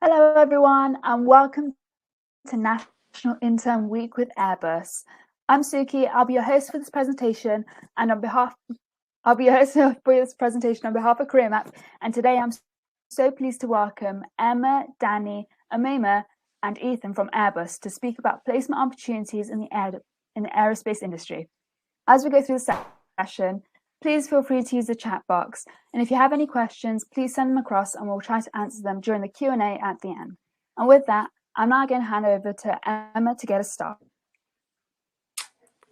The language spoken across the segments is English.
Hello everyone and welcome to National Intern Week with Airbus. I'm Suki, I'll be your host for this presentation and on behalf of Career Map, and today I'm so pleased to welcome Emma, Danny, Amema and Ethan from Airbus to speak about placement opportunities in the aerospace industry. As we go through the session, please feel free to use the chat box, and if you have any questions, please send them across and we'll try to answer them during the Q&A at the end. And with that, I'm now going to hand over to Emma to get us started.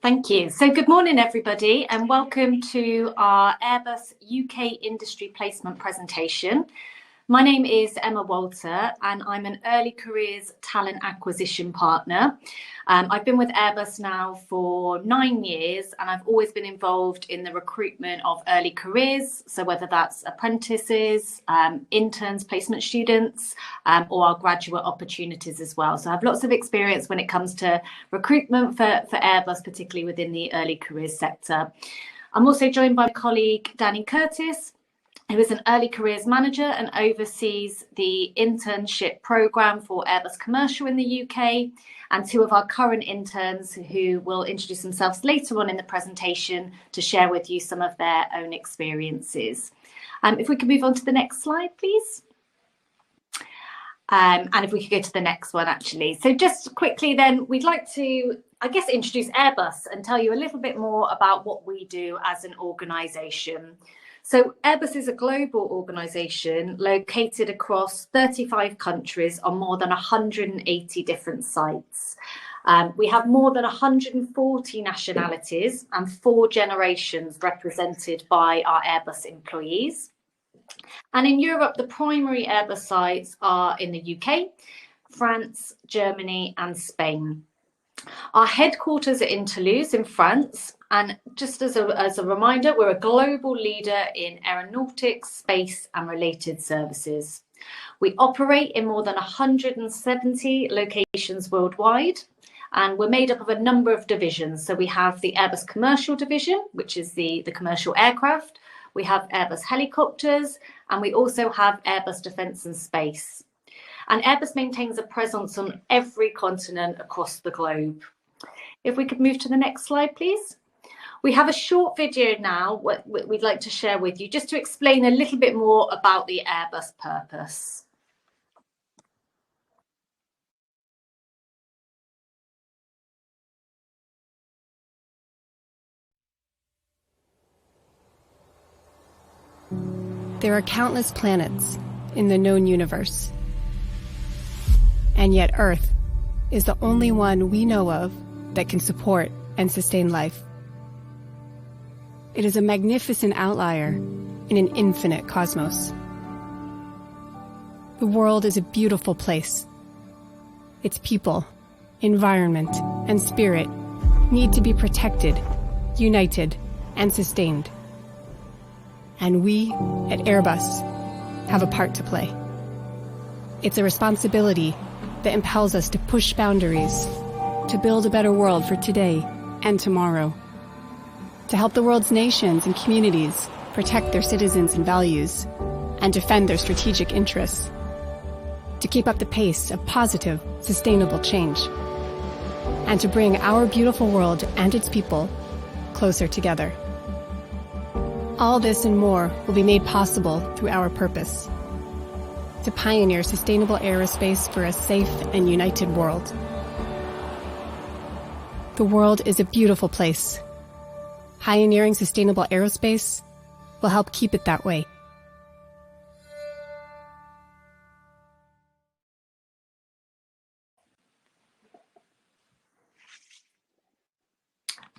Thank you. So good morning, everybody, and welcome to our Airbus UK Industry Placement presentation. My name is Emma Walter and I'm an early careers talent acquisition partner. I've been with Airbus now for 9 years and I've always been involved in the recruitment of early careers. So whether that's apprentices, interns, placement students, or our graduate opportunities as well. So I have lots of experience when it comes to recruitment for Airbus, particularly within the early careers sector. I'm also joined by my colleague, Danny Curtis, who is an early careers manager and oversees the internship programme for Airbus Commercial in the UK, and two of our current interns who will introduce themselves later on in the presentation to share with you some of their own experiences. If we could move on to the next slide, please. And if we could go to the next one, actually. So just quickly then, we'd like to, introduce Airbus and tell you a little bit more about what we do as an organisation. So Airbus is a global organisation located across 35 countries on more than 180 different sites. We have more than 140 nationalities and 4 generations represented by our Airbus employees. And in Europe, the primary Airbus sites are in the UK, France, Germany and Spain. Our headquarters are in Toulouse in France, and just as a reminder, we're a global leader in aeronautics, space and related services. We operate in more than 170 locations worldwide, and we're made up of a number of divisions. So we have the Airbus Commercial division, which is the commercial aircraft. We have Airbus Helicopters, and we also have Airbus Defence and Space. And Airbus maintains a presence on every continent across the globe. If we could move to the next slide, please. We have a short video now what we'd like to share with you just to explain a little bit more about the Airbus Purpose. There are countless planets in the known universe. And yet Earth is the only one we know of that can support and sustain life. It is a magnificent outlier in an infinite cosmos. The world is a beautiful place. Its people, environment, and spirit need to be protected, united, and sustained. And we, at Airbus, have a part to play. It's a responsibility that impels us to push boundaries, to build a better world for today and tomorrow, to help the world's nations and communities protect their citizens and values, and defend their strategic interests, to keep up the pace of positive, sustainable change, and to bring our beautiful world and its people closer together. All this and more will be made possible through our purpose: to pioneer sustainable aerospace for a safe and united world. The world is a beautiful place. Pioneering sustainable aerospace will help keep it that way.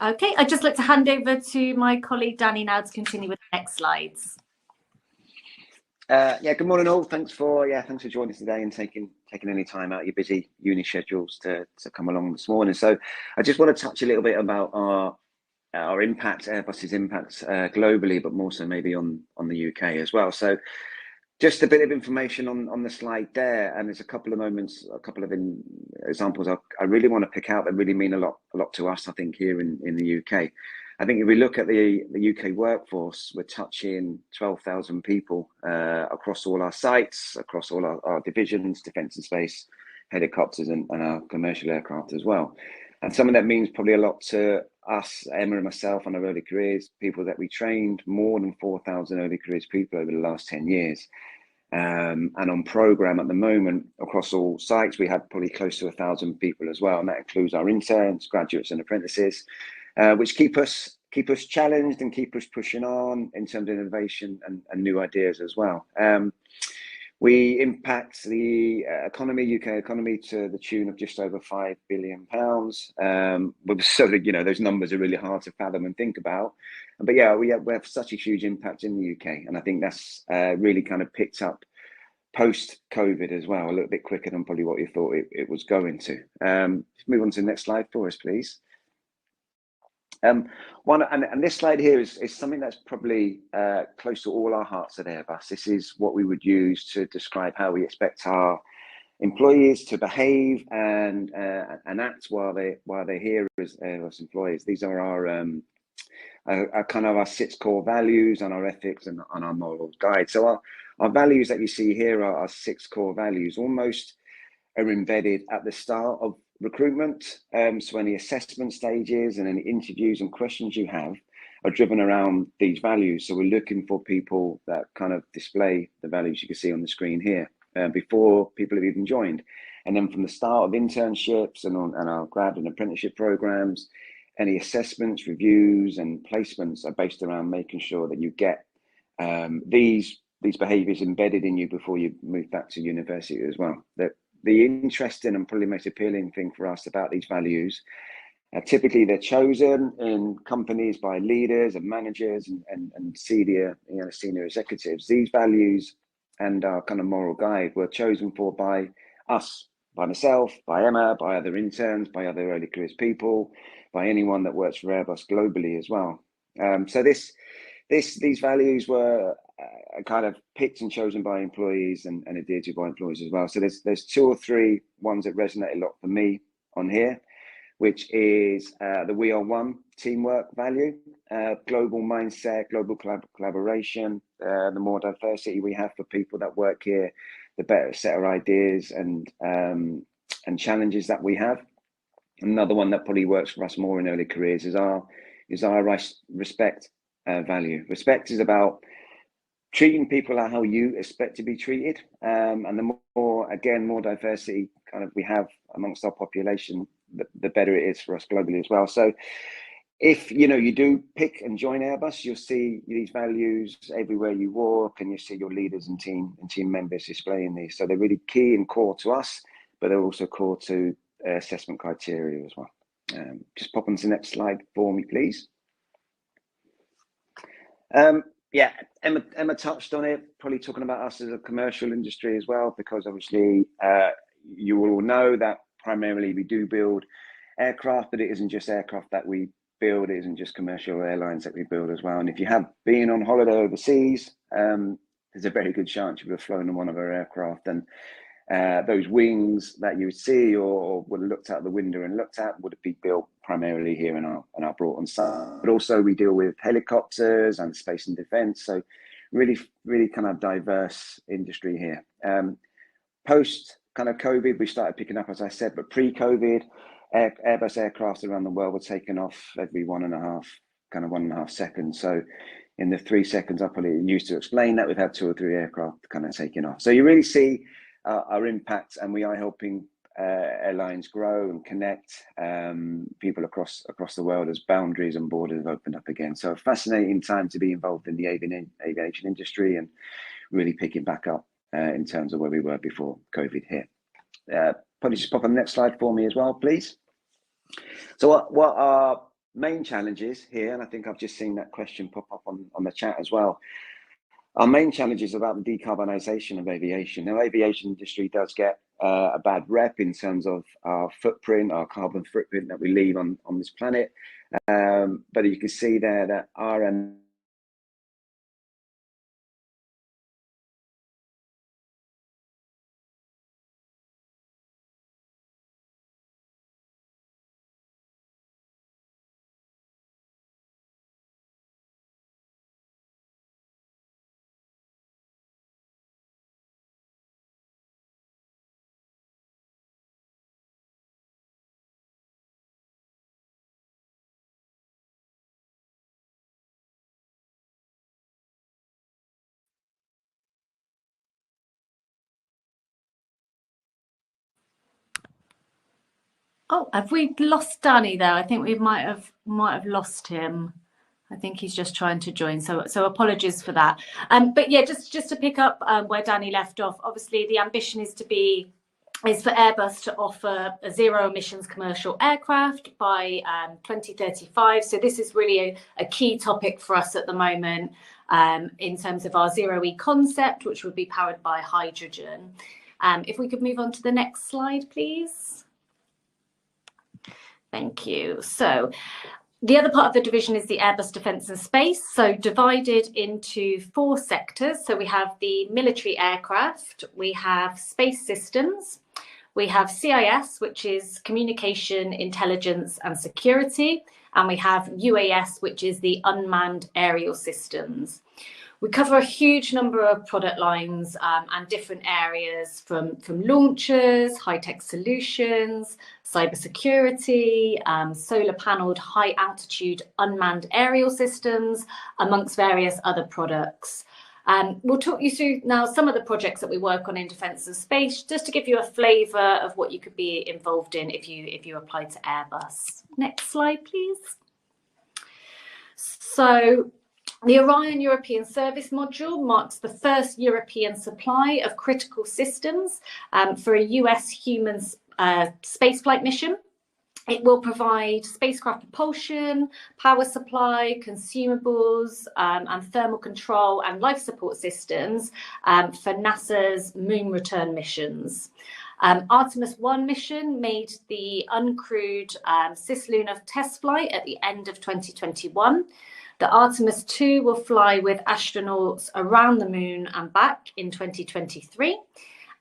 Okay, I'd just like to hand over to my colleague Danny now to continue with the next slides. Good morning all. Thanks for joining us today and taking any time out of your busy uni schedules to come along this morning. So I just want to touch a little bit about our impact, Airbus's impact globally, but more so maybe on the UK as well. So just a bit of information on the slide there, and there's a couple of moments, a couple of examples I really want to pick out that really mean a lot to us, I think, here in the UK. I think if we look at the UK workforce, we're touching 12,000 people across all our sites, across all our divisions, defence and space, helicopters, and our commercial aircraft as well. And some of that means probably a lot to us, Emma and myself, on our early careers, people that we trained, more than 4,000 early careers people over the last 10 years. And on programme at the moment, across all sites, we have probably close to 1,000 people as well. And that includes our interns, graduates and apprentices, which keep us challenged and keep us pushing on in terms of innovation and new ideas as well. We impact the economy, UK economy, to the tune of just over £5 billion. But so that, those numbers are really hard to fathom and think about. But yeah, we have such a huge impact in the UK, and I think that's really kind of picked up post-COVID as well, a little bit quicker than probably what you thought it was going to. Let's move on to the next slide for us, please. And this slide here is something that's probably close to all our hearts at Airbus. This is what we would use to describe how we expect our employees to behave and act while they're here as Airbus employees. These are our kind of our 6 core values and our ethics and our moral guide. So our values that you see here are our 6 core values, almost are embedded at the start of recruitment. So any assessment stages and any interviews and questions you have are driven around these values. So we're looking for people that kind of display the values you can see on the screen here before people have even joined. And then from the start of internships and our grad and apprenticeship programs, any assessments, reviews and placements are based around making sure that you get these behaviours embedded in you before you move back to university as well. The interesting and probably most appealing thing for us about these values, typically they're chosen in companies by leaders and managers and senior executives. These values and our kind of moral guide were chosen for by us, by myself, by Emma, by other interns, by other early careers people, by anyone that works for Airbus globally as well. So these values were kind of picked and chosen by employees and adhered to by employees as well. So there's 2 or 3 ones that resonate a lot for me on here, which is the We Are One teamwork value, global mindset, global collaboration. The more diversity we have for people that work here, the better set of ideas and challenges that we have. Another one that probably works for us more in early careers is our respect value. Respect is about treating people how you expect to be treated, and the more diversity kind of we have amongst our population, the better it is for us globally as well. So if you do pick and join Airbus, you'll see these values everywhere you walk, and you see your leaders and team members displaying these. So they're really key and core to us, but they're also core to assessment criteria as well. Just pop on to the next slide for me, please. Yeah, Emma touched on it, probably talking about us as a commercial industry as well, because obviously you will all know that primarily we do build aircraft, but it isn't just aircraft that we build, it isn't just commercial airlines that we build as well. And if you have been on holiday overseas, there's a very good chance you would have flown on one of our aircraft, and those wings that you would see or would have looked out the window and looked at would be built primarily here in our Broughton site. But also we deal with helicopters and space and defence, so really kind of diverse industry here. Post kind of COVID, we started picking up, as I said, but pre-COVID, Airbus aircraft around the world were taken off every 1.5 seconds. So in the 3 seconds I probably used to explain that, we've had 2 or 3 aircraft kind of taking off. So you really see our impact, and we are helping airlines grow and connect people across the world as boundaries and borders have opened up again. So a fascinating time to be involved in the aviation industry and really picking back up in terms of where we were before COVID hit. Probably just pop on the next slide for me as well, please. So what are main challenges here? And I think I've just seen that question pop up on the chat as well. Our main challenge is about the decarbonisation of aviation. Now, aviation industry does get a bad rep in terms of our footprint, our carbon footprint that we leave on this planet. But you can see there that our Oh, have we lost Danny there? I think we might have lost him. I think he's just trying to join, so apologies for that. But yeah, just to pick up where Danny left off, obviously the ambition is for Airbus to offer a zero emissions commercial aircraft by 2035. So this is really a key topic for us at the moment in terms of our zero E concept, which would be powered by hydrogen. If we could move on to the next slide, please. Thank you. So the other part of the division is the Airbus Defence and Space, so divided into 4 sectors. So we have the military aircraft, we have space systems, we have CIS, which is communication, intelligence and security, and we have UAS, which is the unmanned aerial systems. We cover a huge number of product lines and different areas from launchers, high-tech solutions, cybersecurity, solar panelled high-altitude unmanned aerial systems, amongst various other products. We'll talk you through now some of the projects that we work on in defence and space, just to give you a flavour of what you could be involved in if you apply to Airbus. Next slide, please. So the Orion European Service Module marks the first European supply of critical systems for a US human spaceflight mission. It will provide spacecraft propulsion, power supply, consumables, and thermal control and life support systems for NASA's moon return missions. Artemis 1 mission made the uncrewed cislunar test flight at the end of 2021. The Artemis 2 will fly with astronauts around the moon and back in 2023.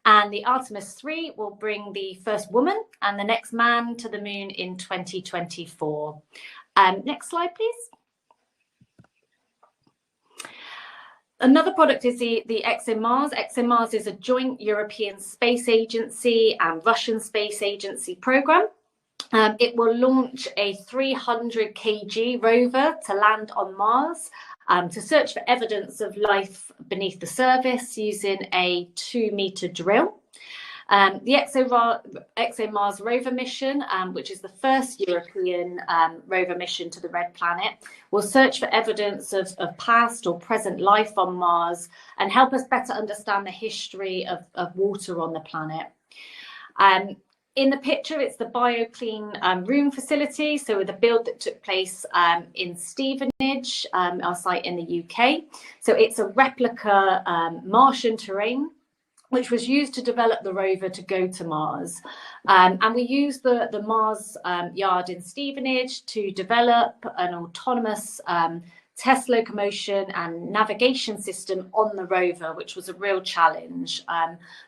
And the Artemis 3 will bring the first woman and the next man to the moon in 2024. Next slide, please. Another product is the ExoMars. ExoMars is a joint European Space Agency and Russian Space Agency program. It will launch a 300 kg rover to land on Mars to search for evidence of life beneath the surface using a 2-meter drill. The ExoMars rover mission, which is the first European rover mission to the Red Planet, will search for evidence of past or present life on Mars and help us better understand the history of water on the planet. In the picture, it's the BioClean room facility. So the build that took place in Stevenage, our site in the UK. So it's a replica Martian terrain, which was used to develop the rover to go to Mars. And we used the Mars yard in Stevenage to develop an autonomous test locomotion and navigation system on the rover, which was a real challenge.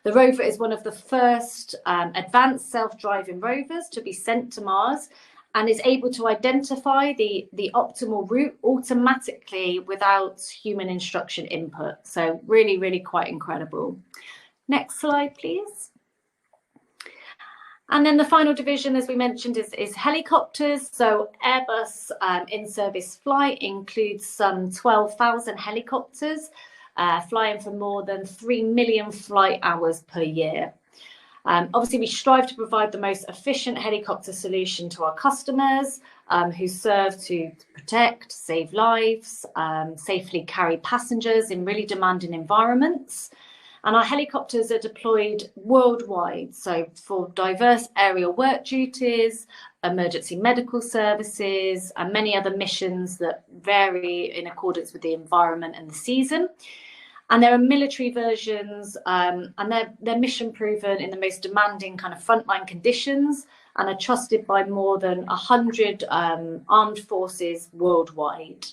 The rover is one of the first advanced self-driving rovers to be sent to Mars and is able to identify the optimal route automatically without human instruction input. So really, really quite incredible. Next slide, please. And then the final division, as we mentioned, is helicopters. So Airbus in-service flight includes some 12,000 helicopters flying for more than 3 million flight hours per year. Obviously, we strive to provide the most efficient helicopter solution to our customers who serve to protect, save lives, safely carry passengers in really demanding environments. And our helicopters are deployed worldwide, so for diverse aerial work duties, emergency medical services, and many other missions that vary in accordance with the environment and the season. And there are military versions, and they're mission proven in the most demanding kind of frontline conditions and are trusted by more than 100 armed forces worldwide.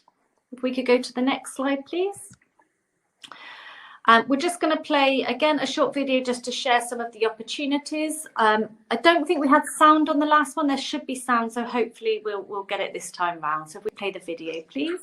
If we could go to the next slide, please. We're just going to play, again, a short video just to share some of the opportunities. I don't think we had sound on the last one. There should be sound, so hopefully we'll get it this time round. So if we play the video, please.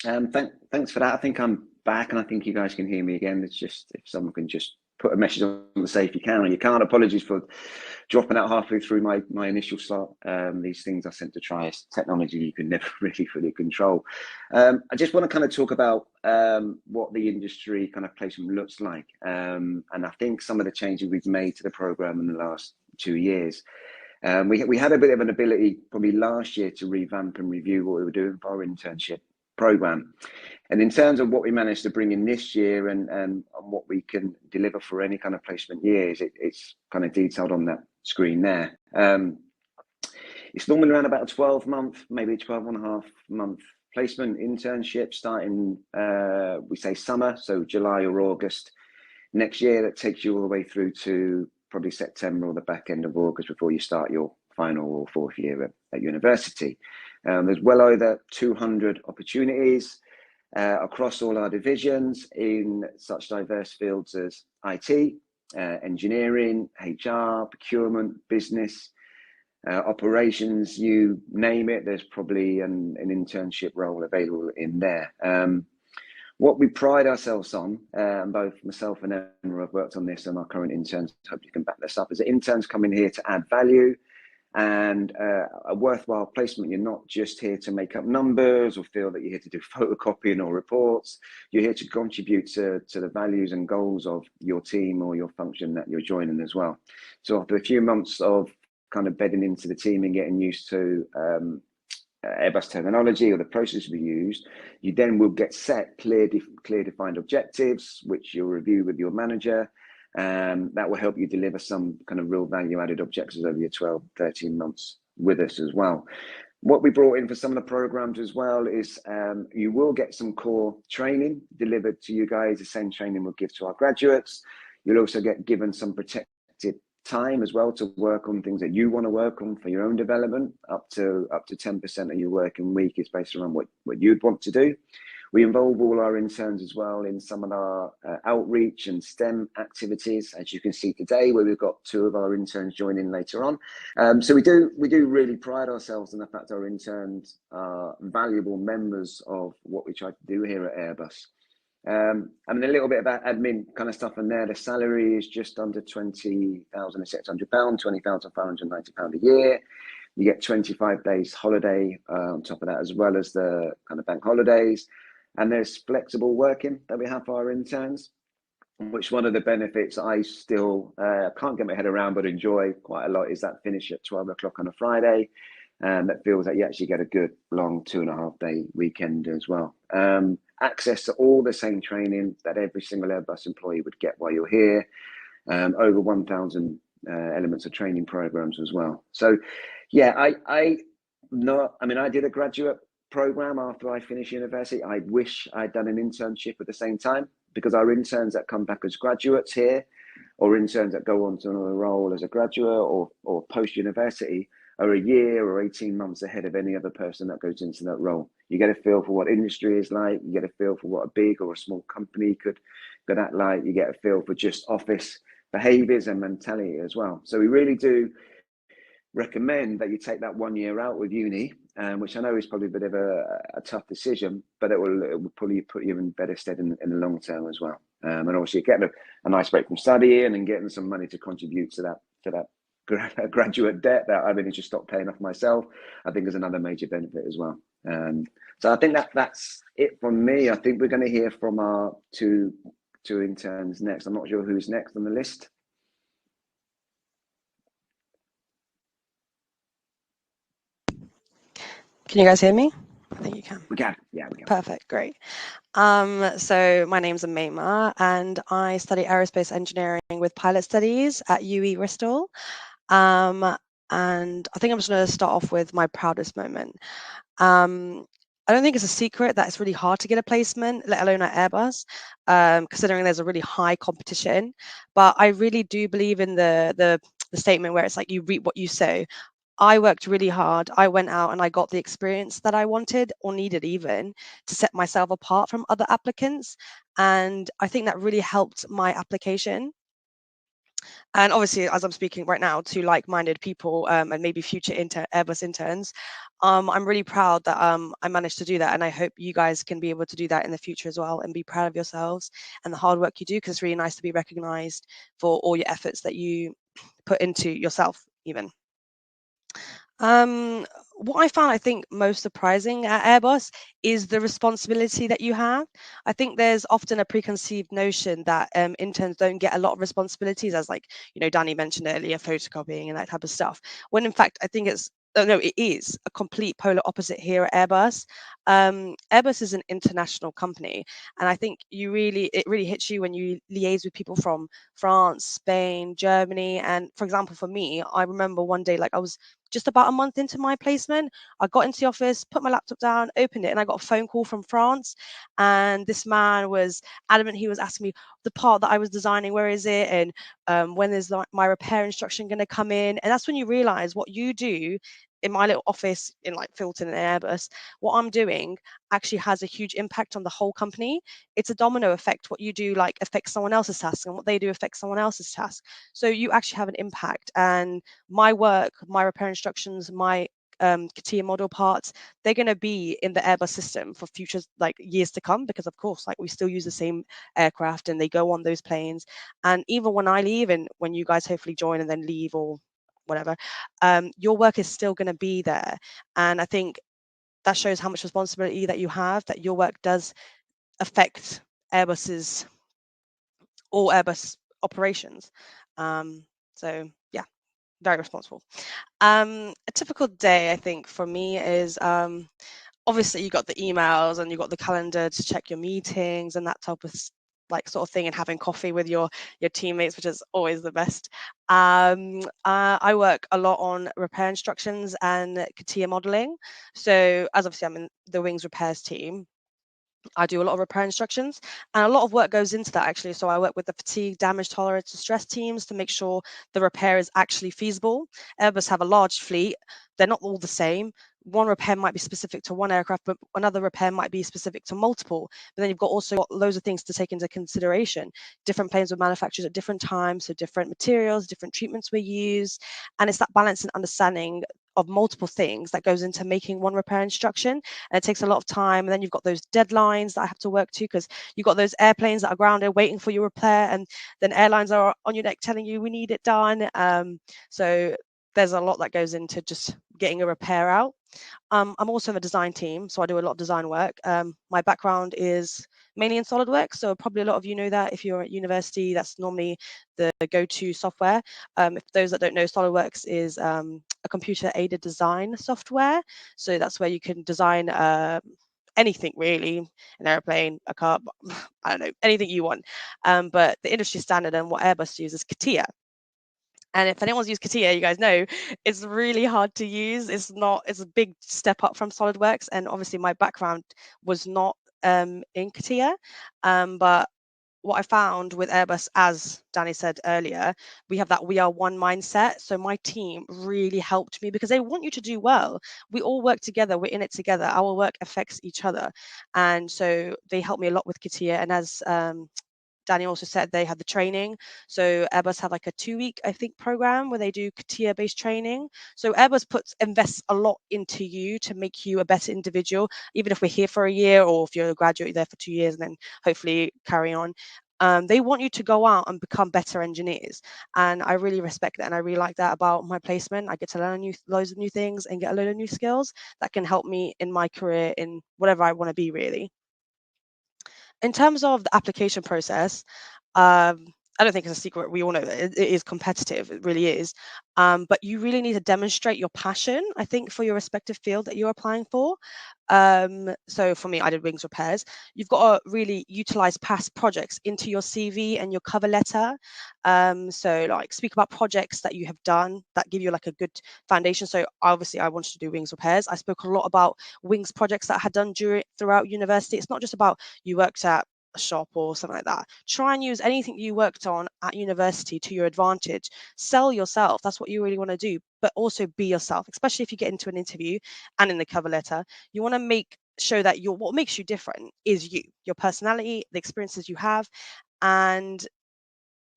Thanks for that. I think I'm back, and I think you guys can hear me again. It's just if someone can just put a message on the say if you can or you can't. Apologies for dropping out halfway through my initial start. These things are sent to try. It's technology you can never really fully control. I just want to kind of talk about what the industry kind of placement looks like, and I think some of the changes we've made to the program in the last 2 years. We had a bit of an ability probably last year to revamp and review what we were doing for our internship program. And in terms of what we managed to bring in this year and what we can deliver for any kind of placement years, it's kind of detailed on that screen there. It's normally around about a 12-month, maybe 12.5-month placement internship starting, we say summer, so July or August next year. That takes you all the way through to probably September or the back end of August before you start your final or fourth year at university. There's well over 200 opportunities across all our divisions in such diverse fields as IT, engineering, HR, procurement, business, operations, you name it. There's probably an internship role available in there. What we pride ourselves on, both myself and Emma have worked on this and our current interns, hope you can back this up, is that interns come in here to add value and a worthwhile placement. You're not just here to make up numbers or feel that you're here to do photocopying or reports. You're here to contribute to the values and goals of your team or your function that you're joining as well. So after a few months of kind of bedding into the team and getting used to Airbus terminology or the process we use, you then will get set clear defined objectives, which you'll review with your manager. That will help you deliver some kind of real value added objectives over your 12, 13 months with us as well. What we brought in for some of the programs as well is you will get some core training delivered to you guys, the same training we'll give to our graduates. You'll also get given some protected time as well to work on things that you want to work on for your own development. Up to 10% of your working week is based around what you'd want to do. We involve all our interns as well in some of our outreach and STEM activities, as you can see today, where we've got 2 of our interns joining later on. So we do really pride ourselves in the fact our interns are valuable members of what we try to do here at Airbus. I mean, a little bit about admin kind of stuff in there. The salary is just under £20,600, £20,590 a year. You get 25 days holiday on top of that, as well as the kind of bank holidays. And there's flexible working that we have for our interns, which one of the benefits I still can't get my head around but enjoy quite a lot is that finish at 12 o'clock on a Friday. And that feels like you actually get a good long 2.5-day weekend as well. Access to all the same training that every single Airbus employee would get while you're here. Over 1,000 elements of training programs as well. So yeah, I did a graduate program after I finished university. I wish I'd done an internship at the same time, because our interns that come back as graduates here, or interns that go on to another role as a graduate or post-university, are a year or 18 months ahead of any other person that goes into that role. You get a feel for what industry is like. You get a feel for what a big or a small company could act like. You get a feel for just office behaviors and mentality as well. So we really do recommend that you take that 1 year out with uni, which I know is probably a bit of a tough decision, but it will probably put you in better stead in the long term as well. And obviously getting a nice break from studying and getting some money to contribute to that graduate debt that I really just stopped paying off myself, I think is another major benefit as well. So I think that's it from me. I think we're going to hear from our two interns next. I'm not sure who's next on the list. Can you guys hear me? I think you can. We can. Yeah, we can. Perfect. Great. So my name's Ameima, and I study aerospace engineering with pilot studies at UE Bristol. And I think I'm just going to start off with my proudest moment. I don't think it's a secret that it's really hard to get a placement, let alone at Airbus, considering there's a really high competition. But I really do believe in the statement where it's like you reap what you sow. I worked really hard. I went out and I got the experience that I wanted or needed even to set myself apart from other applicants. And I think that really helped my application. And obviously, as I'm speaking right now to like-minded people and maybe future Airbus interns, I'm really proud that I managed to do that. And I hope you guys can be able to do that in the future as well and be proud of yourselves and the hard work you do, because it's really nice to be recognized for all your efforts that you put into yourself even. What I found, I think, most surprising at Airbus is the responsibility that you have. I think there's often a preconceived notion that interns don't get a lot of responsibilities, as like, Danny mentioned earlier, photocopying and that type of stuff. When in fact, I think it is a complete polar opposite here at Airbus. Airbus is an international company, and I think it really hits you when you liaise with people from France, Spain, Germany. And for example, for me, I remember one day, like I was just about a month into my placement, I got into the office, put my laptop down, opened it, and I got a phone call from France. And this man was adamant. He was asking me the part that I was designing, where is it, and when is my repair instruction going to come in? And that's when you realize what you do in my little office in like Filton and Airbus, what I'm doing actually has a huge impact on the whole company. It's a domino effect. What you do like affects someone else's task, and what they do affects someone else's task. So you actually have an impact. And my work, my repair instructions, my CATIA model parts, they're going to be in the Airbus system for future like years to come, because of course like we still use the same aircraft and they go on those planes. And even when I leave, and when you guys hopefully join and then leave or whatever, your work is still going to be there. And I think that shows how much responsibility that you have, that your work does affect all Airbus operations. So yeah, very responsible. A typical day, I think, for me is obviously you got the emails and you got the calendar to check your meetings and that type of sort of thing, and having coffee with your teammates, which is always the best. I work a lot on repair instructions and CATIA modeling. So as obviously I'm in the wings repairs team, I do a lot of repair instructions, and a lot of work goes into that actually. So I work with the fatigue, damage tolerance, and stress teams to make sure the repair is actually feasible. Airbus have a large fleet. They're not all the same. One repair might be specific to one aircraft, but another repair might be specific to multiple. But then you've got loads of things to take into consideration. Different planes were manufactured at different times, so different materials, different treatments were used. And it's that balance and understanding of multiple things that goes into making one repair instruction. And it takes a lot of time. And then you've got those deadlines that I have to work to, because you've got those airplanes that are grounded waiting for your repair, and then airlines are on your neck telling you we need it done. So there's a lot that goes into just getting a repair out. I'm also in a design team, so I do a lot of design work. My background is mainly in SolidWorks, so probably a lot of you know that if you're at university, that's normally the go-to software. If those that don't know, SolidWorks is a computer-aided design software. So that's where you can design anything really, an airplane, a car, I don't know, anything you want. But the industry standard and what Airbus uses is CATIA. And if anyone's used CATIA, you guys know it's really hard to use. It's a big step up from SolidWorks. And obviously my background was not in CATIA. But what I found with Airbus, as Danny said earlier, we have that we are one mindset. So my team really helped me because they want you to do well. We all work together. We're in it together. Our work affects each other. And so they helped me a lot with CATIA. And as Danny also said, they had the training. So Airbus have like a 2-week, I think, program where they do CATIA-based training. So Airbus invests a lot into you to make you a better individual, even if we're here for a year or if you're a graduate, you're there for 2 years and then hopefully carry on. They want you to go out and become better engineers. And I really respect that. And I really like that about my placement. I get to learn loads of new things and get a load of new skills that can help me in my career in whatever I want to be, really. In terms of the application process, I don't think it's a secret. We all know that it is competitive. It really is. But you really need to demonstrate your passion, I think, for your respective field that you're applying for. So for me, I did wings repairs. You've got to really utilize past projects into your CV and your cover letter. So like speak about projects that you have done that give you like a good foundation. So obviously I wanted to do wings repairs. I spoke a lot about wings projects that I had done throughout university. It's not just about you worked at a shop or something like that. Try and use anything you worked on at university to your advantage. Sell yourself. That's what you really want to do, but also be yourself, especially if you get into an interview and in the cover letter. You want to show that what makes you different is you, your personality, the experiences you have, and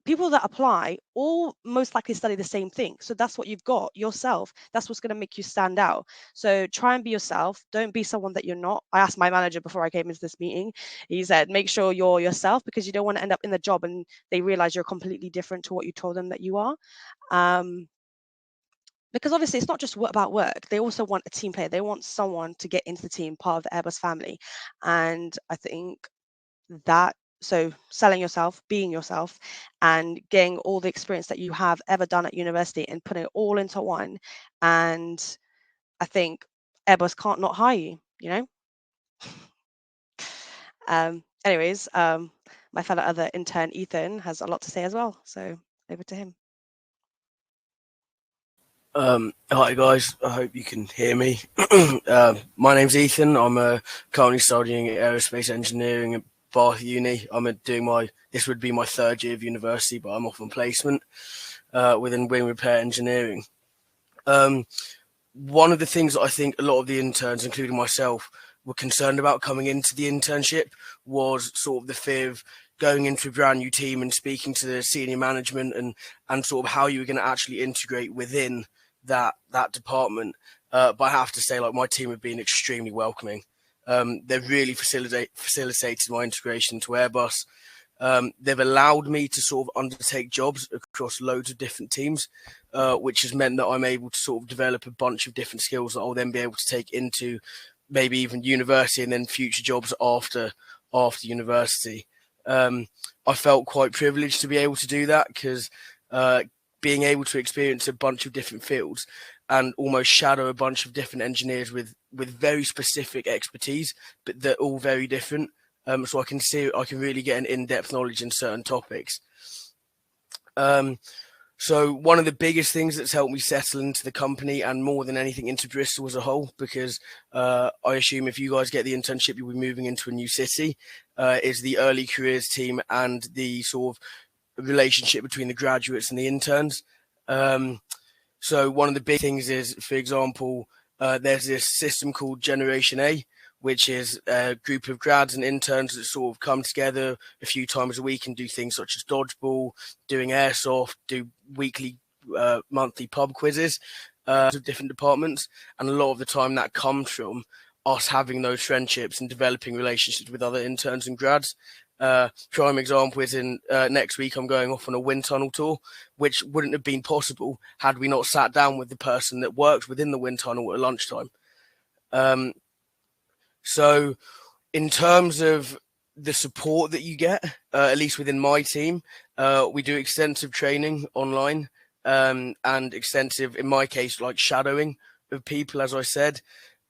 people that apply all most likely study the same thing. So that's what you've got yourself. That's what's going to make you stand out. So try and be yourself. Don't be someone that you're not. I asked my manager before I came into this meeting. He said, make sure you're yourself, because you don't want to end up in the job and they realize you're completely different to what you told them that you are. Because obviously it's not just about work. They also want a team player. They want someone to get into the team, part of the Airbus family. And I think that, so selling yourself, being yourself, and getting all the experience that you have ever done at university and putting it all into one. And I think Airbus can't not hire you, you know? Anyways, my fellow other intern, Ethan, has a lot to say as well. So over to him. Hi guys, I hope you can hear me. My name's Ethan. I'm currently studying aerospace engineering at Bath Uni. This would be my third year of university, but I'm off on placement within wing repair engineering. One of the things that I think a lot of the interns, including myself, were concerned about coming into the internship was sort of the fear of going into a brand new team and speaking to the senior management and sort of how you were going to actually integrate within that department. But I have to say, like, my team have been extremely welcoming. They've really facilitated my integration to Airbus. They've allowed me to sort of undertake jobs across loads of different teams, which has meant that I'm able to sort of develop a bunch of different skills that I'll then be able to take into maybe even university and then future jobs after university. I felt quite privileged to be able to do that, because being able to experience a bunch of different fields and almost shadow a bunch of different engineers with very specific expertise, but they're all very different. So I can really get an in-depth knowledge in certain topics. So one of the biggest things that's helped me settle into the company, and more than anything into Bristol as a whole, because I assume if you guys get the internship, you'll be moving into a new city, is the early careers team and the sort of relationship between the graduates and the interns. So one of the big things is, for example, there's this system called Generation A, which is a group of grads and interns that sort of come together a few times a week and do things such as dodgeball, doing airsoft, do weekly, monthly pub quizzes of different departments. And a lot of the time that comes from us having those friendships and developing relationships with other interns and grads. Prime example is in next week I'm going off on a wind tunnel tour, which wouldn't have been possible had we not sat down with the person that works within the wind tunnel at lunchtime. So in terms of the support that you get, at least within my team, we do extensive training online, and extensive, in my case, like shadowing of people, as I said.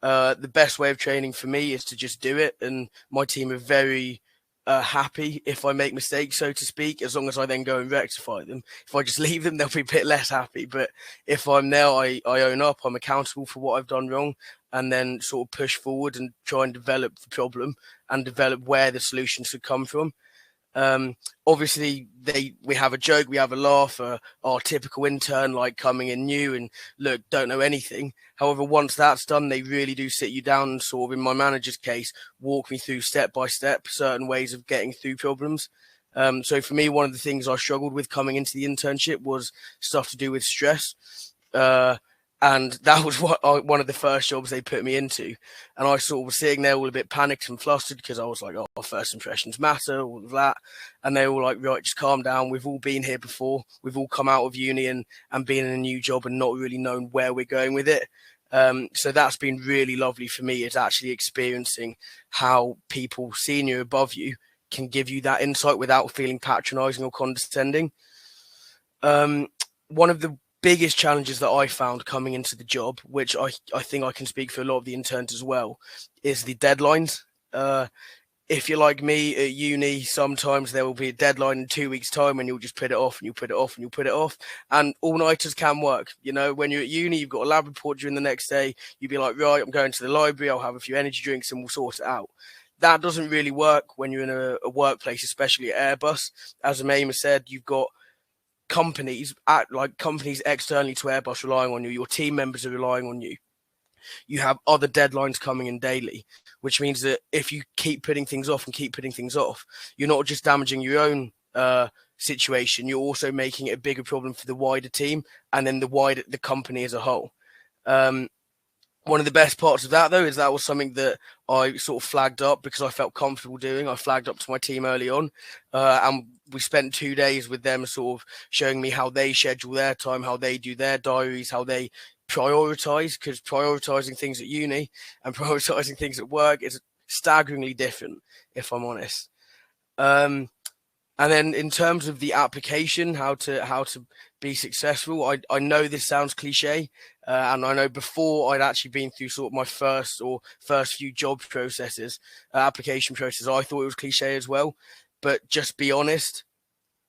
The best way of training for me is to just do it, and my team are very happy if I make mistakes, so to speak, as long as I then go and rectify them. If I just leave them, they'll be a bit less happy. But if I'm there, I own up, I'm accountable for what I've done wrong, and then sort of push forward and try and develop the problem and develop where the solutions should come from. Obviously we have a joke, we have a laugh, our typical intern, like coming in new and look, don't know anything. However, once that's done, they really do sit you down and sort of, in my manager's case, walk me through step by step certain ways of getting through problems. So for me, one of the things I struggled with coming into the internship was stuff to do with stress. And that was one of the first jobs they put me into. And I sort of was sitting there all a bit panicked and flustered, because I was like, oh, first impressions matter, all of that. And they were like, right, just calm down. We've all been here before. We've all come out of uni and been in a new job and not really known where we're going with it. So that's been really lovely for me, is actually experiencing how people senior above you can give you that insight without feeling patronizing or condescending. One of the biggest challenges that I found coming into the job, which I think I can speak for a lot of the interns as well, is the deadlines. If you're like me at uni, sometimes there will be a deadline in 2 weeks' time and you'll just put it off and you'll put it off and you'll put it off. And all-nighters can work. You know, when you're at uni, you've got a lab report during the next day. You'd be like, right, I'm going to the library, I'll have a few energy drinks and we'll sort it out. That doesn't really work when you're in a workplace, especially at Airbus. As Amema said, you've got companies externally to Airbus relying on you. Your team members are relying on you. You have other deadlines coming in daily, which means that if you keep putting things off and keep putting things off, you're not just damaging your own situation, you're also making it a bigger problem for the wider team and then the company as a whole. One of the best parts of that, though, is that was something that I sort of flagged up because I felt comfortable doing. I flagged up to my team early on, and we spent 2 days with them sort of showing me how they schedule their time, how they do their diaries, how they prioritize, because prioritizing things at uni and prioritizing things at work is staggeringly different, if I'm honest. And then in terms of the application, how to be successful, I know this sounds cliche, and I know before I'd actually been through sort of my first few job processes, application processes, I thought it was cliche as well. But just be honest,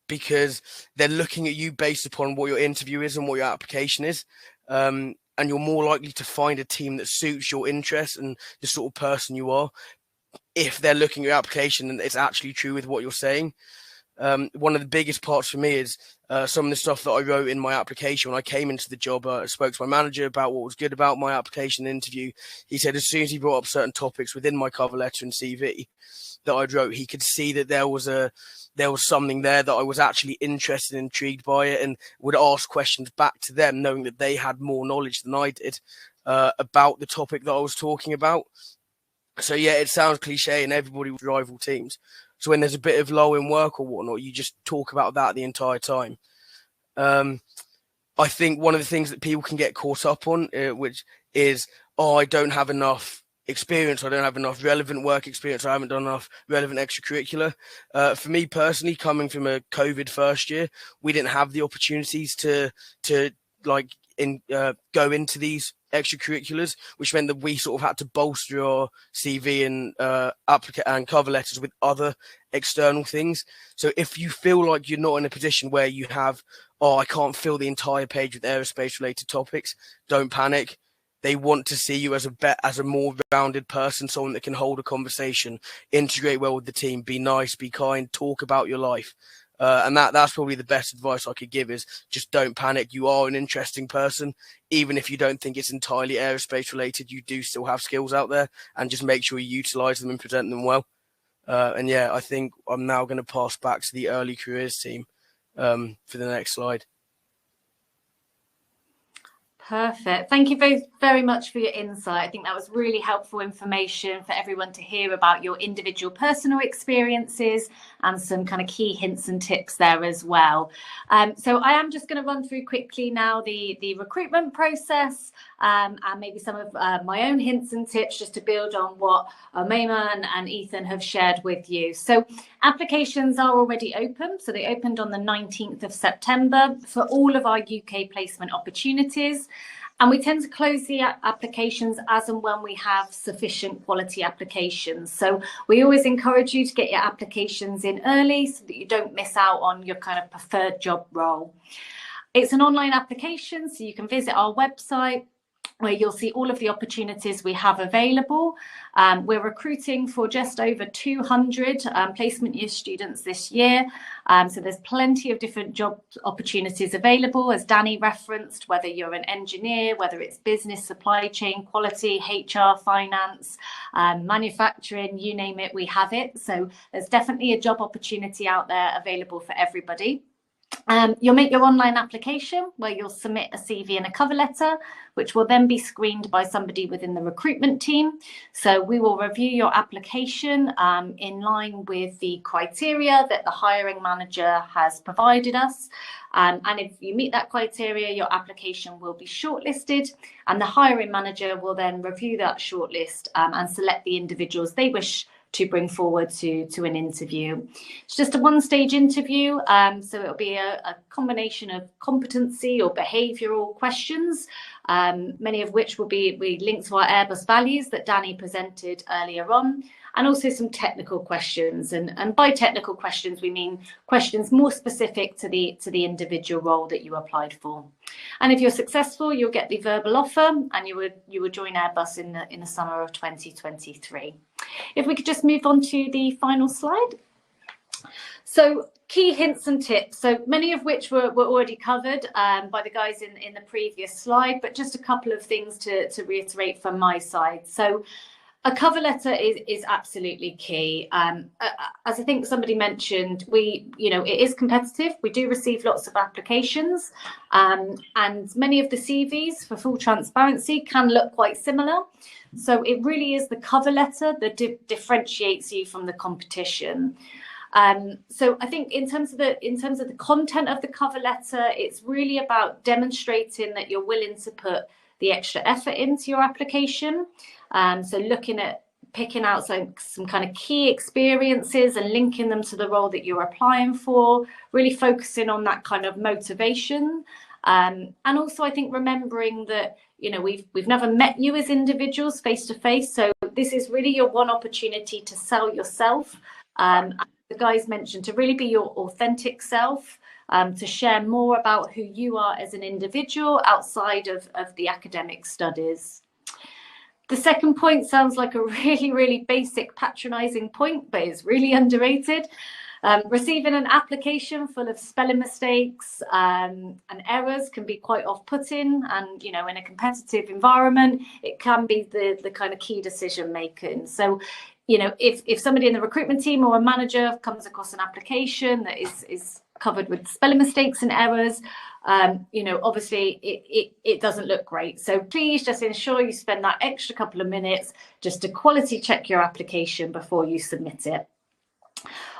because they're looking at you based upon what your interview is and what your application is. And you're more likely to find a team that suits your interests and the sort of person you are if they're looking at your application and it's actually true with what you're saying. One of the biggest parts for me is some of the stuff that I wrote in my application when I came into the job. I spoke to my manager about what was good about my application interview. He said as soon as he brought up certain topics within my cover letter and CV that I wrote, he could see that there was something there that I was actually interested and intrigued by it, and would ask questions back to them, knowing that they had more knowledge than I did about the topic that I was talking about. So yeah, it sounds cliche, and everybody with rival teams. So when there's a bit of lull in work or whatnot, you just talk about that the entire time. I think one of the things that people can get caught up on, which is, I don't have enough experience, I don't have enough relevant work experience, I haven't done enough relevant extracurricular. For me personally, coming from a COVID first year, we didn't have the opportunities to go into these extracurriculars, which meant that we sort of had to bolster our CV and and cover letters with other external things. So if you feel like you're not in a position where you have, I can't fill the entire page with aerospace related topics, don't panic. They want to see you as a more rounded person, someone that can hold a conversation, integrate well with the team, be nice, be kind, talk about your life. And that's probably the best advice I could give, is just don't panic. You are an interesting person. Even if you don't think it's entirely aerospace related, you do still have skills out there, and just make sure you utilize them and present them well. And yeah, I think I'm now going to pass back to the early careers team for the next slide. Perfect. Thank you very, very much for your insight. I think that was really helpful information for everyone to hear about your individual personal experiences and some kind of key hints and tips there as well. So I am just going to run through quickly now the recruitment process and maybe some of my own hints and tips, just to build on what Omema and Ethan have shared with you. So applications are already open. So they opened on the 19th of September for all of our UK placement opportunities. And we tend to close the applications as and when we have sufficient quality applications. So we always encourage you to get your applications in early so that you don't miss out on your kind of preferred job role. It's an online application, so you can visit our website, where you'll see all of the opportunities we have available. We're recruiting for just over 200 placement year students this year. So there's plenty of different job opportunities available, as Danny referenced, whether you're an engineer, whether it's business, supply chain, quality, HR, finance, manufacturing, you name it, we have it. So there's definitely a job opportunity out there available for everybody. You'll make your online application, where you'll submit a CV and a cover letter, which will then be screened by somebody within the recruitment team. So we will review your application in line with the criteria that the hiring manager has provided us. And if you meet that criteria, your application will be shortlisted, and the hiring manager will then review that shortlist and select the individuals they wish to bring forward to an interview. It's just a one-stage interview, so it'll be a combination of competency or behavioural questions, many of which will be linked to our Airbus values that Danny presented earlier on, and also some technical questions. And by technical questions, we mean questions more specific to the individual role that you applied for. And if you're successful, you'll get the verbal offer, and you would join Airbus in the summer of 2023. If we could just move on to the final slide. So key hints and tips, so many of which were already covered by the guys in the previous slide, but just a couple of things to reiterate from my side. So A cover letter is absolutely key. As I think somebody mentioned, it is competitive. We do receive lots of applications, and many of the CVs, for full transparency, can look quite similar. So it really is the cover letter that differentiates you from the competition. So I think in terms of the content of the cover letter, it's really about demonstrating that you're willing to put the extra effort into your application. So looking at picking out some kind of key experiences and linking them to the role that you're applying for, really focusing on that kind of motivation. And also I think remembering that, we've never met you as individuals face to face. So this is really your one opportunity to sell yourself. The guys mentioned to really be your authentic self, to share more about who you are as an individual outside of the academic studies. The second point sounds like a really, really basic patronizing point, but it's really underrated. Receiving an application full of spelling mistakes and errors can be quite off-putting, and in a competitive environment it can be the kind of key decision making. So if somebody in the recruitment team or a manager comes across an application that is covered with spelling mistakes and errors, obviously it doesn't look great. So please just ensure you spend that extra couple of minutes just to quality check your application before you submit it.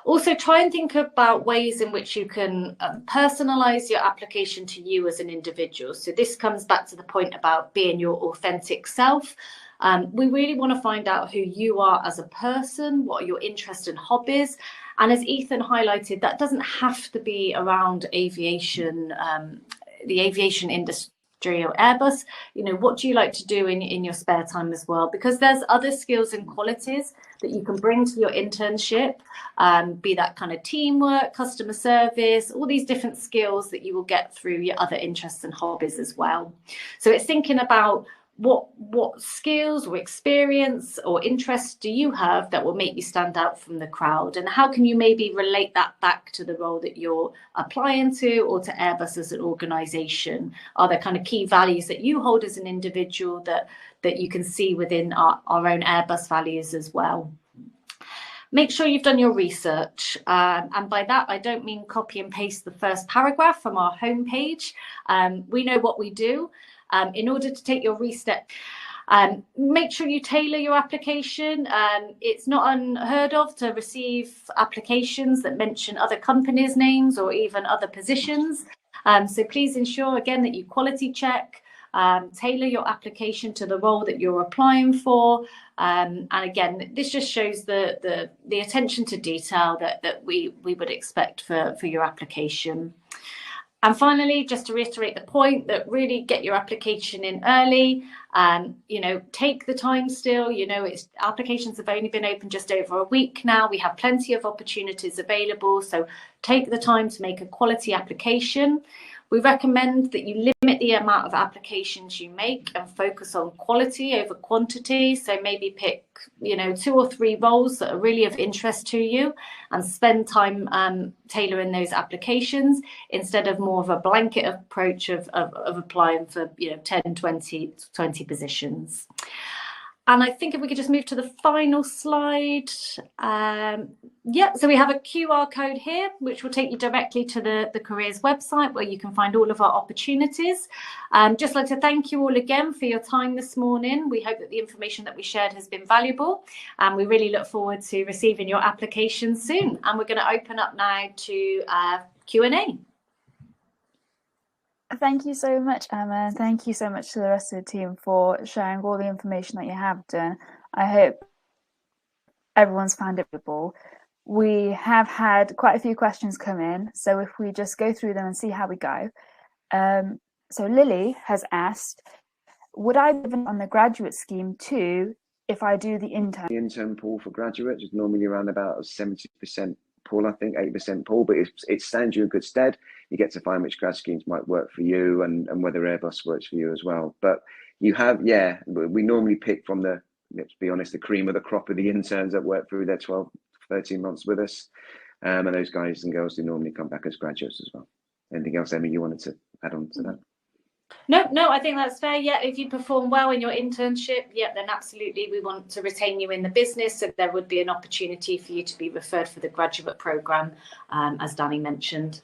Also, try and think about ways in which you can personalize your application to you as an individual. So this comes back to the point about being your authentic self. We really want to find out who you are as a person, what are your interests and hobbies. And as Ethan highlighted, that doesn't have to be around aviation, the aviation industry or Airbus. What do you like to do in your spare time as well? Because there's other skills and qualities that you can bring to your internship, be that kind of teamwork, customer service, all these different skills that you will get through your other interests and hobbies as well. So it's thinking about what skills or experience or interests do you have that will make you stand out from the crowd, and how can you maybe relate that back to the role that you're applying to or to Airbus as an organization? Are there kind of key values that you hold as an individual that you can see within our own Airbus values as well? Make sure you've done your research, and by that I don't mean copy and paste the first paragraph from our homepage. We know what we do. In order to take your restep, make sure you tailor your application. It's not unheard of to receive applications that mention other companies' names or even other positions. So please ensure again that you quality check, tailor your application to the role that you're applying for. And again, this just shows the attention to detail that we would expect for your application. And finally, just to reiterate the point that really get your application in early. Take the time still. Applications have only been open just over a week now. We have plenty of opportunities available. So take the time to make a quality application. We recommend that you limit the amount of applications you make and focus on quality over quantity. So maybe pick, 2 or 3 roles that are really of interest to you and spend time tailoring those applications instead of more of a blanket approach of applying for 10, 20 positions. And I think if we could just move to the final slide. So we have a QR code here, which will take you directly to the careers website where you can find all of our opportunities. Just like to thank you all again for your time this morning. We hope that the information that we shared has been valuable, and we really look forward to receiving your applications soon. And we're going to open up now to Q&A. Thank you so much, Emma. Thank you so much to the rest of the team for sharing all the information that you have done. I hope everyone's found it valuable. We have had quite a few questions come in, so if we just go through them and see how we go. So Lily has asked, would I be given on the graduate scheme too if I do the intern? The intern pool for graduates is normally around about a 70% pool, I think, 8% pool, but it stands you in good stead. You get to find which grad schemes might work for you and whether Airbus works for you as well. But you have, we normally pick from let's be honest, the cream of the crop of the interns that work through their 12, 13 months with us. And those guys and girls do normally come back as graduates as well. Anything else, Emmy, you wanted to add on to that? No, I think that's fair. Yeah, if you perform well in your internship, yeah, then absolutely we want to retain you in the business. So there would be an opportunity for you to be referred for the graduate program, as Danny mentioned.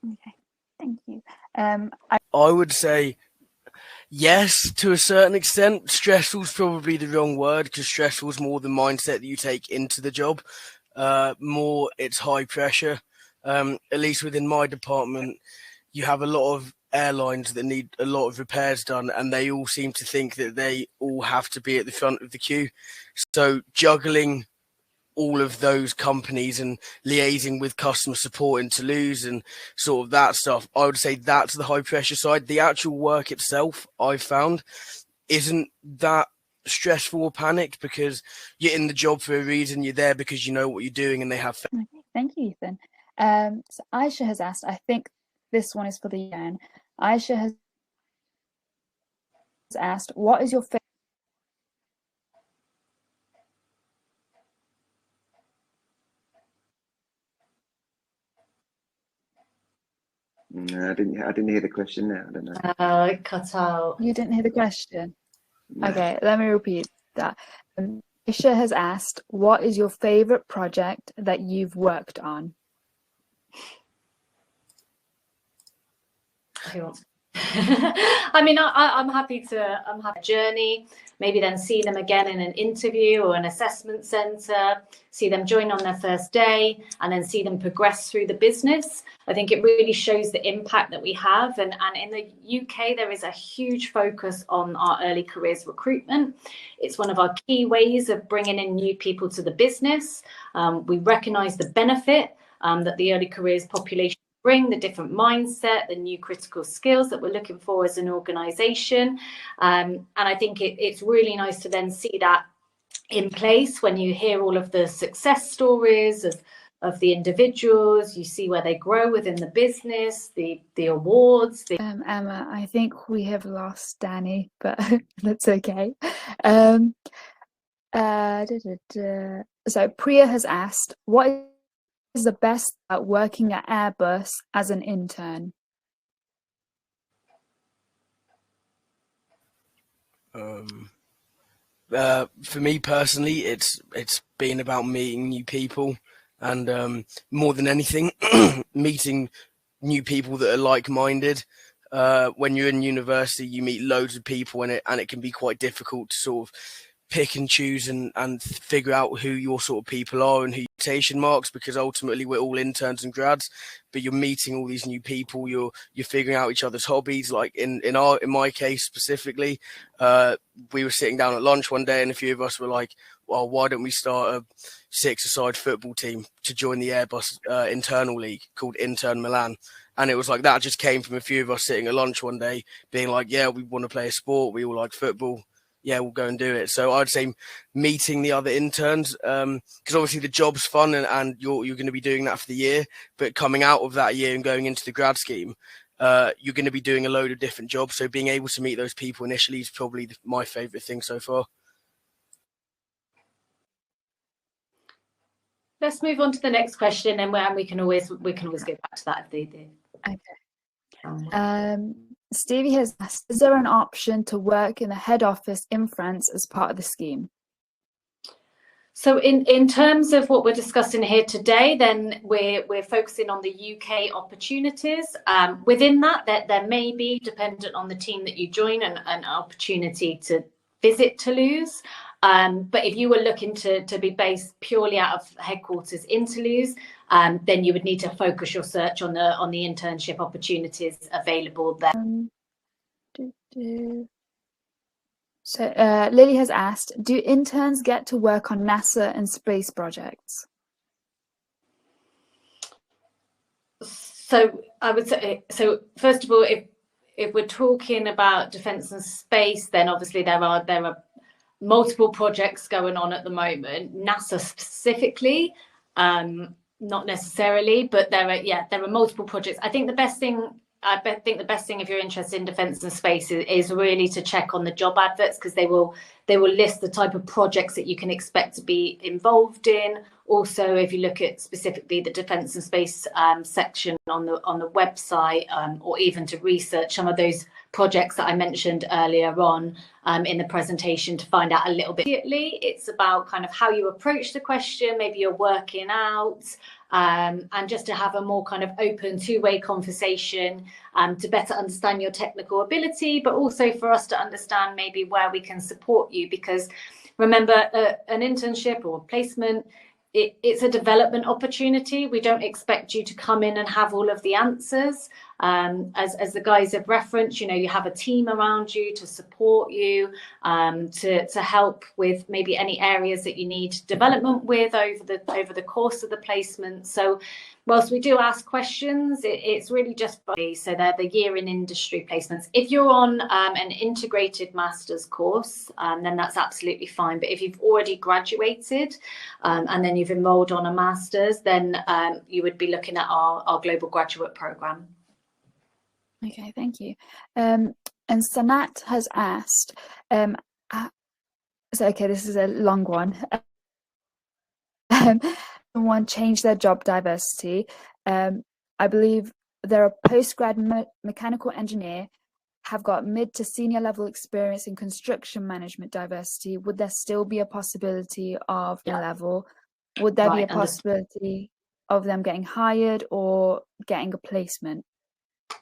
Okay, thank you. I would say yes, to a certain extent. Stressful is probably the wrong word, because stressful is more the mindset that you take into the job. More it's high pressure. At least within my department, you have a lot of airlines that need a lot of repairs done, and they all seem to think that they all have to be at the front of the queue. So juggling all of those companies and liaising with customer support in Toulouse and sort of that stuff, I would say that's the high pressure side. The actual work itself, I've found, isn't that stressful or panicked, because you're in the job for a reason. You're there because you know what you're doing, and they have. Okay, thank you, Ethan. So Aisha has asked, I think this one is for the UN. Aisha has asked, what is your favorite? No, I didn't hear the question there. I don't know. It cut out. You didn't hear the question? No. Okay, let me repeat that. Aisha has asked, what is your favorite project that you've worked on? Who wants? I mean, I'm happy to journey, maybe then see them again in an interview or an assessment centre, see them join on their first day, and then see them progress through the business. I think it really shows the impact that we have. And in the UK, there is a huge focus on our early careers recruitment. It's one of our key ways of bringing in new people to the business. We recognise the benefit that the early careers population bring, the different mindset, the new critical skills that we're looking for as an organisation. And I think it's really nice to then see that in place when you hear all of the success stories of the individuals. You see where they grow within the business, the awards. Emma, I think we have lost Danny, but that's okay. So Priya has asked, what is the best about working at Airbus as an intern? For me personally, it's been about meeting new people, and more than anything, meeting new people that are like-minded. When you're in university, you meet loads of people, and it can be quite difficult to sort of pick and choose and figure out who your sort of people are and who quotation marks, because ultimately we're all interns and grads, but you're meeting all these new people, you're figuring out each other's hobbies. Like in my case specifically, we were sitting down at lunch one day and a few of us were like, well, why don't we start a 6-a-side football team to join the Airbus internal league called Intern Milan? And it was like that just came from a few of us sitting at lunch one day being like, yeah, we want to play a sport, we all like football, yeah, we'll go and do it. So I'd say meeting the other interns, because obviously the job's fun and you're going to be doing that for the year, but coming out of that year and going into the grad scheme, you're going to be doing a load of different jobs. So being able to meet those people initially is probably my favourite thing so far. Let's move on to the next question, and we can always go back to that if they do. Okay. Stevie has asked, is there an option to work in the head office in France as part of the scheme? So in terms of what we're discussing here today, then we're focusing on the UK opportunities. Within that, there may be, dependent on the team that you join, an opportunity to visit Toulouse. But if you were looking to be based purely out of headquarters in Toulouse, then you would need to focus your search on the internship opportunities available there. So Lily has asked, do interns get to work on NASA and space projects? So I would say, so first of all, if we're talking about defence and space, then obviously there are multiple projects going on at the moment. NASA specifically, not necessarily, but there are multiple projects. I think the best thing think the best thing if you're interested in defence and space is really to check on the job adverts, because they will list the type of projects that you can expect to be involved in. Also, if you look at specifically the defence and space section on the website, or even to research some of those projects that I mentioned earlier on in the presentation to find out a little bit. It's about kind of how you approach the question, maybe you're working out, and just to have a more kind of open two-way conversation to better understand your technical ability, but also for us to understand maybe where we can support you. Because remember, an internship or placement, it's a development opportunity. We don't expect you to come in and have all of the answers. As the guys have referenced, you have a team around you to support you, to help with maybe any areas that you need development with over the course of the placement. So whilst we do ask questions, it's really just so they're the year in industry placements. If you're on an integrated master's course, then that's absolutely fine. But if you've already graduated and then you've enrolled on a master's, then you would be looking at our global graduate program. Okay, thank you. And Sanat has asked, so okay, this is a long one. Someone changed their job diversity. I believe they're a postgrad mechanical engineer, have got mid to senior level experience in construction management diversity. Would there still be a possibility of the level? Would there be a possibility of them getting hired or getting a placement?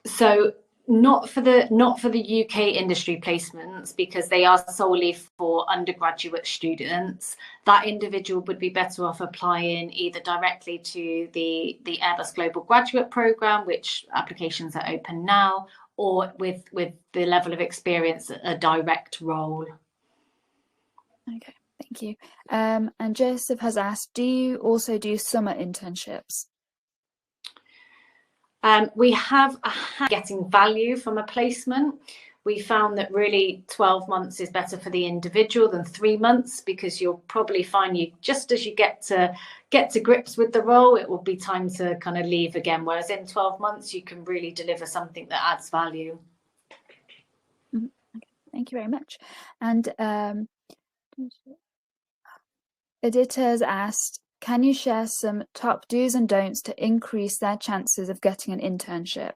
So not for the UK industry placements, because they are solely for undergraduate students. That individual would be better off applying either directly to the Airbus Global Graduate Programme, which applications are open now, or with the level of experience, a direct role. Okay, thank you. And Joseph has asked, do you also do summer internships? We have getting value from a placement. We found that really 12 months is better for the individual than 3 months, because you'll probably find just as you get to grips with the role, it will be time to kind of leave again. Whereas in 12 months, you can really deliver something that adds value. Okay, thank you very much. And Edita has asked, can you share some top do's and don'ts to increase their chances of getting an internship?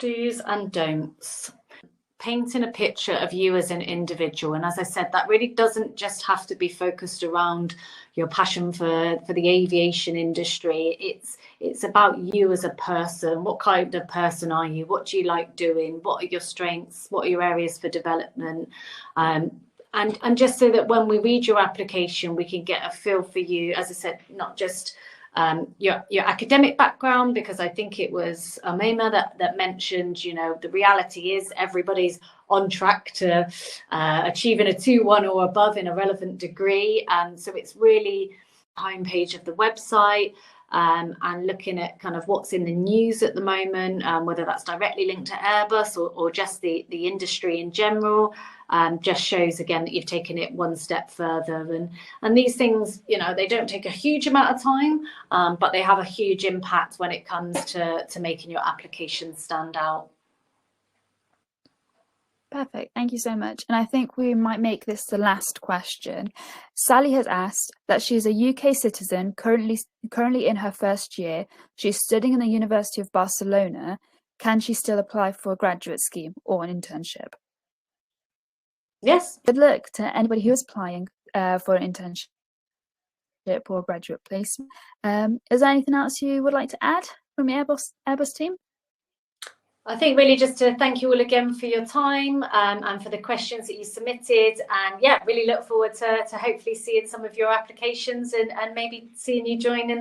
Do's and don'ts. Painting a picture of you as an individual. And as I said, that really doesn't just have to be focused around your passion for the aviation industry. It's about you as a person. What kind of person are you? What do you like doing? What are your strengths? What are your areas for development? And just so that when we read your application, we can get a feel for you, as I said, not just your academic background, because I think it was Amema that mentioned, the reality is everybody's on track to achieving a 2-1 or above in a relevant degree. So it's really the homepage of the website, and looking at kind of what's in the news at the moment, whether that's directly linked to Airbus or just the industry in general. Just shows again that you've taken it one step further, and these things, they don't take a huge amount of time, but they have a huge impact when it comes to making your application stand out. Perfect, thank you so much. And I think we might make this the last question. Sally has asked that she's a UK citizen, currently in her first year. She's studying in the University of Barcelona. Can she still apply for a graduate scheme or an internship? Yes. Good luck to anybody who is applying for an internship or graduate placement. Is there anything else you would like to add from the Airbus team? I think really just to thank you all again for your time, and for the questions that you submitted, and really look forward to hopefully seeing some of your applications and maybe seeing you join in